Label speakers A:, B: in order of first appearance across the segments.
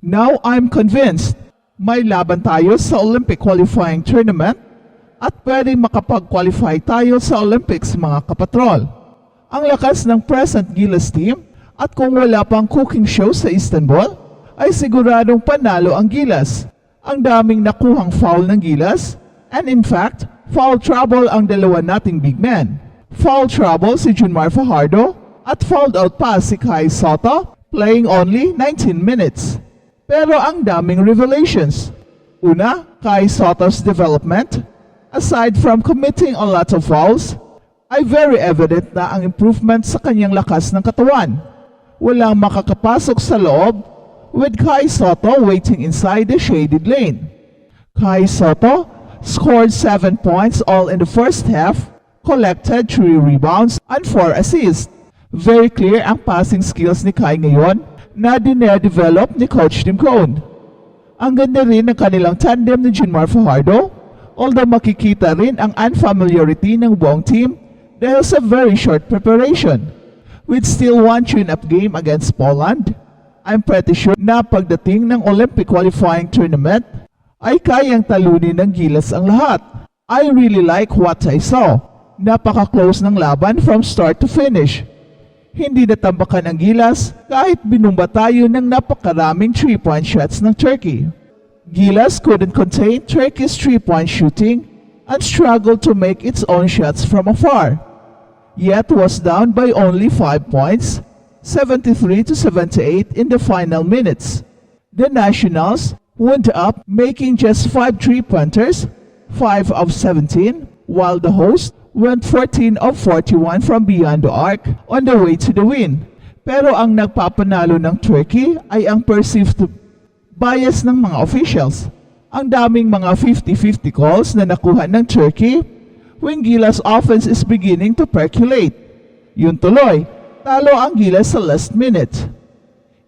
A: Now I'm convinced may laban tayo sa Olympic qualifying tournament at pwedeng makapag-qualify tayo sa Olympics mga kapatrol. Ang lakas ng present Gilas team at kung wala pang cooking show sa Istanbul, ay siguradong panalo ang Gilas. Ang daming nakuhang foul ng Gilas and in fact, foul trouble ang dalawa nating big men. Foul trouble si Junmar Fajardo at fouled out pa si Kai Sotto playing only 19 minutes. Pero ang daming revelations. Una, Kai Sotto's development, aside from committing a lot of fouls, ay very evident na ang improvement sa kanyang lakas ng katawan. Walang makakapasok sa loob with Kai Sotto waiting inside the shaded lane. Kai Sotto scored 7 points all in the first half, collected 3 rebounds and 4 assists. Very clear ang passing skills ni Kai ngayon na dinedevelop ni Coach Tim Cone. Ang ganda rin ng kanilang tandem ni Junmar Fajardo, although makikita rin ang unfamiliarity ng buong team dahil sa very short preparation. With still one tune-up game against Poland, I'm pretty sure na pagdating ng Olympic qualifying tournament ay kayang talunin ng Gilas ang lahat. I really like what I saw. Napaka-close ng laban from start to finish. Hindi natambakan ang Gilas kahit binumba tayo ng napakaraming 3-point shots ng Turkey. Gilas couldn't contain Turkey's 3-point shooting and struggled to make its own shots from afar. Yet was down by only 5 points, 73-78 in the final minutes. The Nationals wound up making just 5 3-pointers, 5 of 17, while the host went 14 of 41 from beyond the arc on the way to the win. Pero ang nagpapanalo ng Turkey ay ang perceived bias ng mga officials. Ang daming mga 50-50 calls na nakuha ng Turkey when Gilas offense is beginning to percolate. Yun tuloy, talo ang Gilas sa last minute.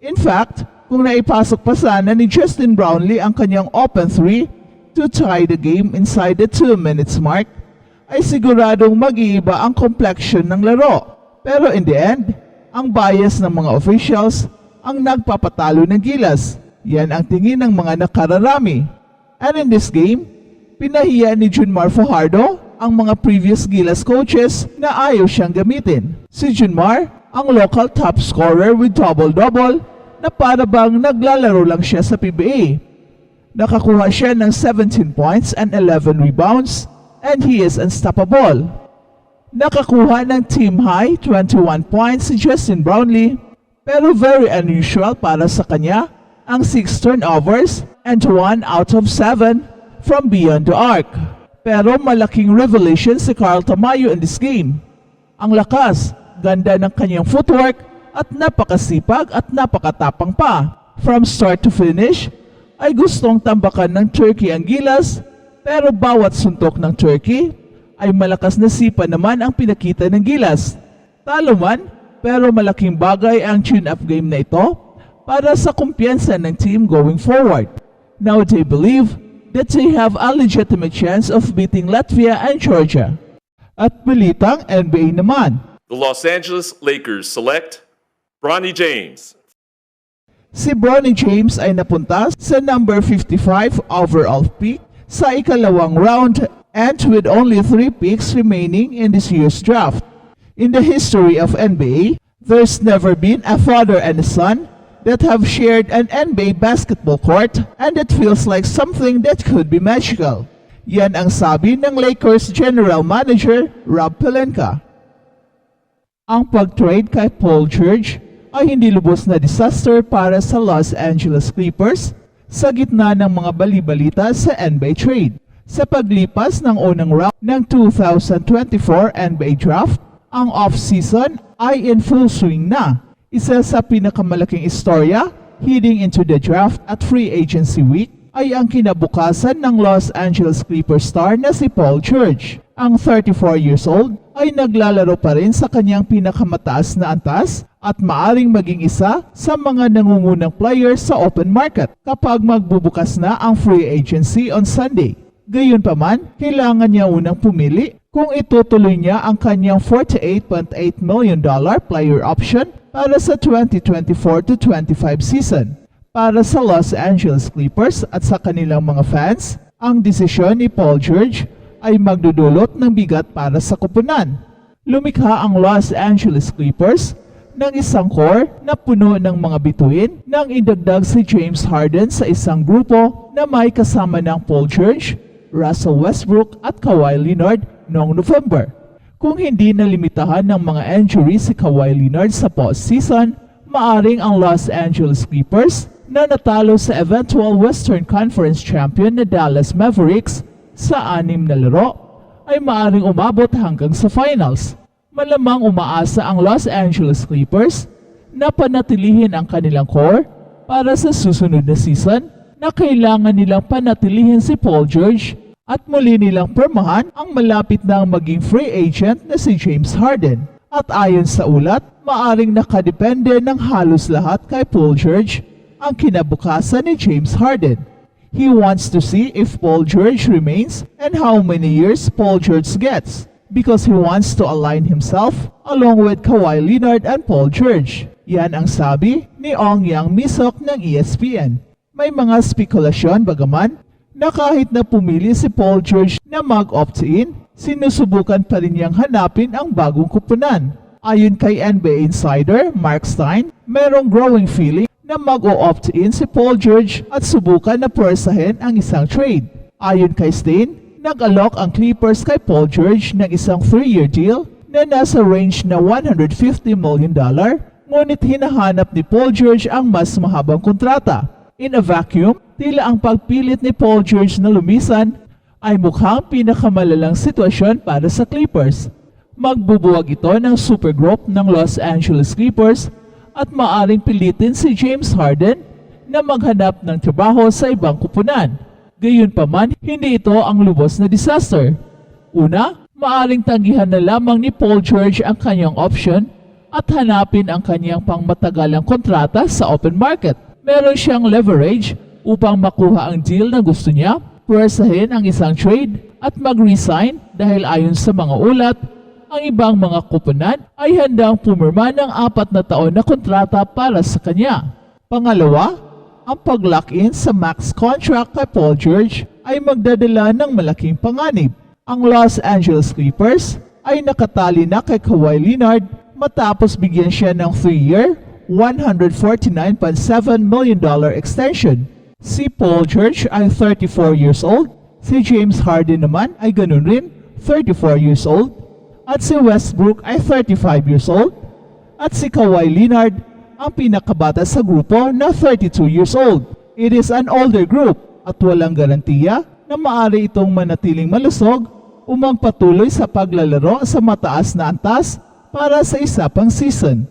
A: In fact, kung naipasok pa sana ni Justin Brownlee ang kanyang open 3 to tie the game inside the 2 minutes mark, ay siguradong mag-iiba ang complexion ng laro. Pero in the end, ang bias ng mga officials ang nagpapatalo ng Gilas. Yan ang tingin ng mga nakararami. And in this game, pinahiya ni Junmar Fajardo ang mga previous Gilas coaches na ayaw siyang gamitin. Si Junmar, ang local top scorer with double-double na para bang naglalaro lang siya sa PBA. Nakakuha siya ng 17 points and 11 rebounds and he is unstoppable. Nakakuha ng team high 21 points si Justin Brownlee pero very unusual para sa kanya ang 6 turnovers and 1 out of 7 from beyond the arc. Pero malaking revelation si Carl Tamayo in this game. Ang lakas, ganda ng kanyang footwork at napakasipag at napakatapang pa. From start to finish, ay gustong tambakan ng Turkey ang Gilas pero bawat suntok ng Turkey ay malakas na sipa naman ang pinakita ng Gilas. Talo man, pero malaking bagay ang tune-up game na ito para sa kumpiyansa ng team going forward. Now they believe that they have a legitimate chance of beating Latvia and Georgia. At balitang NBA naman.
B: The Los Angeles Lakers select Bronny James.
A: Si Bronny James ay napunta sa number 55 overall pick sa ikalawang round and with only 3 picks remaining in this year's draft. In the history of NBA, there's never been a father and a son that have shared an NBA basketball court and it feels like something that could be magical. Yan ang sabi ng Lakers General Manager Rob Pelinka. Ang pag-trade kay Paul George ay hindi lubos na disaster para sa Los Angeles Clippers sa gitna ng mga bali-balita sa NBA trade. Sa paglipas ng unang round ng 2024 NBA Draft, ang off-season ay in full swing na. Isa sa pinakamalaking istorya heading into the draft at free agency week ay ang kinabukasan ng Los Angeles Clippers star na si Paul George. Ang 34 years old ay naglalaro pa rin sa kanyang pinakamataas na antas at maaring maging isa sa mga nangungunang players sa open market kapag magbubukas na ang free agency on Sunday. Gayunpaman, kailangan niya unang pumili kung itutuloy niya ang kanyang $48.8 million player option para sa 2024-25 season. Para sa Los Angeles Clippers at sa kanilang mga fans, ang desisyon ni Paul George ay magdudulot ng bigat para sa koponan. Lumikha ang Los Angeles Clippers ng isang core na puno ng mga bituin nang indagdag si James Harden sa isang grupo na may kasama ng Paul George, Russell Westbrook at Kawhi Leonard noong November. Kung hindi nalimitahan ng mga injury si Kawhi Leonard sa postseason, maaring ang Los Angeles Clippers na natalo sa eventual Western Conference champion na Dallas Mavericks sa 6 na laro ay maaring umabot hanggang sa finals. Malamang umaasa ang Los Angeles Clippers na panatilihin ang kanilang core para sa susunod na season na kailangan nilang panatilihin si Paul George at muli nilang permahan ang malapit na maging free agent na si James Harden. At ayon sa ulat, maaring nakadepende ng halos lahat kay Paul George ang kinabukasan ni James Harden. He wants to see if Paul George remains and how many years Paul George gets, because he wants to align himself along with Kawhi Leonard and Paul George. Yan ang sabi ni Ong Yang Misok ng ESPN. May mga spekulasyon bagaman na kahit na pumili si Paul George na mag-opt-in, sinusubukan pa rin niyang hanapin ang bagong kupunan. Ayon kay NBA insider Mark Stein, merong growing feeling na mag-o-opt-in si Paul George at subukan na pwersahin ang isang trade. Ayon kay Stein, nag-alok ang Clippers kay Paul George ng isang 3-year deal na nasa range na $150 million, ngunit hinahanap ni Paul George ang mas mahabang kontrata. In a vacuum, tila ang pagpilit ni Paul George na lumisan ay mukhang pinakamalalang sitwasyon para sa Clippers. Magbubuwag ito ng supergroup ng Los Angeles Clippers at maaring pilitin si James Harden na maghanap ng trabaho sa ibang kupunan. Gayunpaman, hindi ito ang lubos na disaster. Una, maaring tanggihan na lamang ni Paul George ang kanyang option at hanapin ang kanyang pangmatagalang kontrata sa open market. Meron siyang leverage upang makuha ang deal na gusto niya, pwersahin ang isang trade at mag-resign dahil ayon sa mga ulat, ang ibang mga kupunan ay handang pumirma ng 4 na taon na kontrata para sa kanya. Pangalawa, ang pag-lock-in sa max contract kay Paul George ay magdadala ng malaking panganib. Ang Los Angeles Clippers ay nakatali na kay Kawhi Leonard matapos bigyan siya ng 3-year, $149.7 million extension. Si Paul George ay 34 years old, si James Harden naman ay ganun rin, 34 years old, at si Westbrook ay 35 years old, at si Kawhi Leonard ang pinakabata sa grupo na 32 years old. It is an older group at walang garantiya na maaari itong manatiling malusog o magpatuloy sa paglalaro sa mataas na antas para sa isa pang season.